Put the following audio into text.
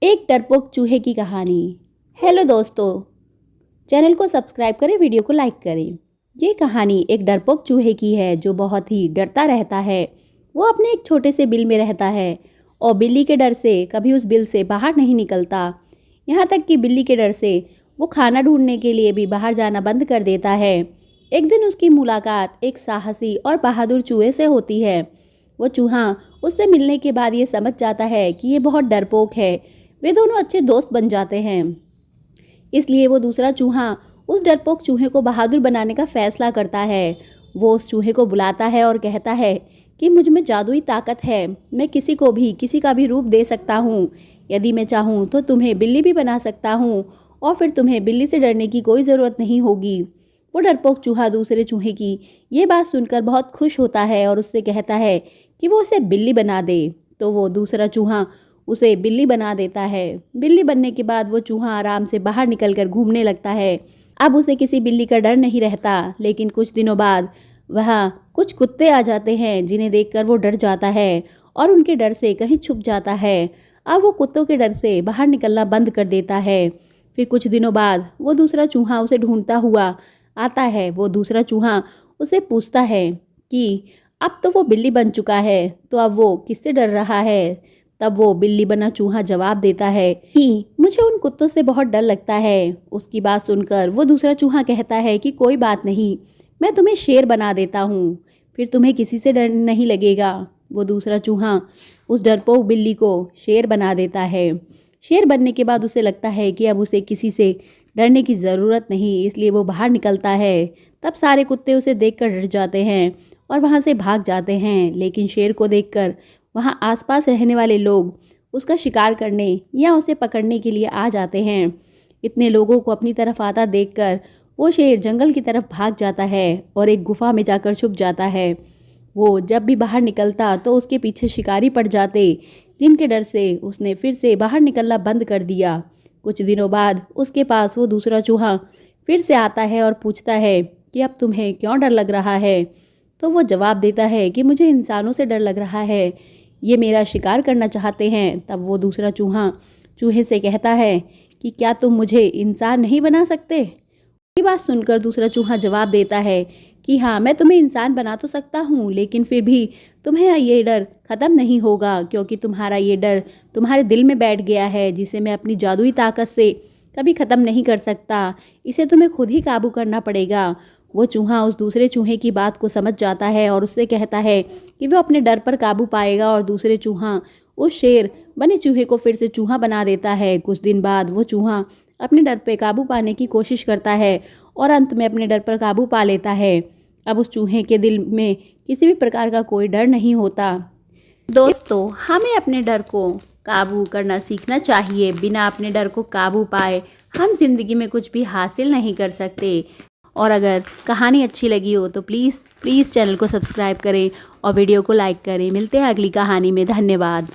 एक डरपोक चूहे की कहानी। हेलो दोस्तों, चैनल को सब्सक्राइब करें, वीडियो को लाइक करें। ये कहानी एक डरपोक चूहे की है जो बहुत ही डरता रहता है। वो अपने एक छोटे से बिल में रहता है और बिल्ली के डर से कभी उस बिल से बाहर नहीं निकलता। यहाँ तक कि बिल्ली के डर से वो खाना ढूंढने के लिए भी बाहर जाना बंद कर देता है। एक दिन उसकी मुलाकात एक साहसी और बहादुर चूहे से होती है। वो चूहा उससे मिलने के बाद ये समझ जाता है कि ये बहुत डरपोक है। वे दोनों अच्छे दोस्त बन जाते हैं। इसलिए वो दूसरा चूहा उस डरपोक चूहे को बहादुर बनाने का फैसला करता है। वो उस चूहे को बुलाता है और कहता है कि मुझ में जादुई ताकत है, मैं किसी को भी किसी का भी रूप दे सकता हूँ। यदि मैं चाहूँ तो तुम्हें बिल्ली भी बना सकता हूँ और फिर तुम्हें बिल्ली से डरने की कोई ज़रूरत नहीं होगी। वो डरपोक चूहा दूसरे चूहे की ये बात सुनकर बहुत खुश होता है और उससे कहता है कि वो उसे बिल्ली बना दे। तो वो दूसरा चूहा उसे बिल्ली बना देता है। बिल्ली बनने के बाद वो चूहा आराम से बाहर निकलकर घूमने लगता है। अब उसे किसी बिल्ली का डर नहीं रहता। लेकिन कुछ दिनों बाद वहाँ कुछ कुत्ते आ जाते हैं जिन्हें देखकर वो डर जाता है और उनके डर से कहीं छुप जाता है। अब वो कुत्तों के डर से बाहर निकलना बंद कर देता है। फिर कुछ दिनों बाद वो दूसरा चूहा उसे ढूंढता हुआ आता है। वो दूसरा चूहा उसे पूछता है कि अब तो वो बिल्ली बन चुका है, तो अब वो किससे डर रहा है। तब वो बिल्ली बना चूहा जवाब देता है कि मुझे उन कुत्तों से बहुत डर लगता है। उसकी बात सुनकर वो दूसरा चूहा कहता है कि कोई बात नहीं, मैं तुम्हें शेर बना देता हूँ, फिर तुम्हें किसी से डर नहीं लगेगा। वो दूसरा चूहा उस डरपोक बिल्ली को शेर बना देता है। शेर बनने के बाद उसे लगता है कि अब उसे किसी से डरने की ज़रूरत नहीं, इसलिए वो बाहर निकलता है। तब सारे कुत्ते उसे देखकर डर जाते हैं और वहाँ से भाग जाते हैं। लेकिन शेर को देखकर वहाँ आसपास रहने वाले लोग उसका शिकार करने या उसे पकड़ने के लिए आ जाते हैं। इतने लोगों को अपनी तरफ आता देखकर वो शेर जंगल की तरफ भाग जाता है और एक गुफा में जाकर छुप जाता है। वो जब भी बाहर निकलता तो उसके पीछे शिकारी पड़ जाते, जिनके डर से उसने फिर से बाहर निकलना बंद कर दिया। कुछ दिनों बाद उसके पास वो दूसरा चूहा फिर से आता है और पूछता है कि अब तुम्हें क्यों डर लग रहा है। तो वो जवाब देता है कि मुझे इंसानों से डर लग रहा है, ये मेरा शिकार करना चाहते हैं। तब वो दूसरा चूहा चूहे से कहता है कि क्या तुम मुझे इंसान नहीं बना सकते। ये बात सुनकर दूसरा चूहा जवाब देता है कि हाँ, मैं तुम्हें इंसान बना तो सकता हूँ, लेकिन फिर भी तुम्हें ये डर ख़त्म नहीं होगा, क्योंकि तुम्हारा ये डर तुम्हारे दिल में बैठ गया है, जिसे मैं अपनी जादुई ताकत से कभी ख़त्म नहीं कर सकता। इसे तुम्हें खुद ही काबू करना पड़ेगा। वो चूहा उस दूसरे चूहे की बात को समझ जाता है और उससे कहता है कि वो अपने डर पर काबू पाएगा और दूसरे चूहा उस शेर बने चूहे को फिर से चूहा बना देता है। कुछ दिन बाद वो चूहा अपने डर पर काबू पाने की कोशिश करता है और अंत में अपने डर पर काबू पा लेता है। अब उस चूहे के दिल में किसी भी प्रकार का कोई डर नहीं होता। दोस्तों, हमें अपने डर को काबू करना सीखना चाहिए। बिना अपने डर को काबू पाए हम जिंदगी में कुछ भी हासिल नहीं कर सकते। और अगर कहानी अच्छी लगी हो तो प्लीज़ चैनल को सब्सक्राइब करें और वीडियो को लाइक करें। मिलते हैं अगली कहानी में। धन्यवाद।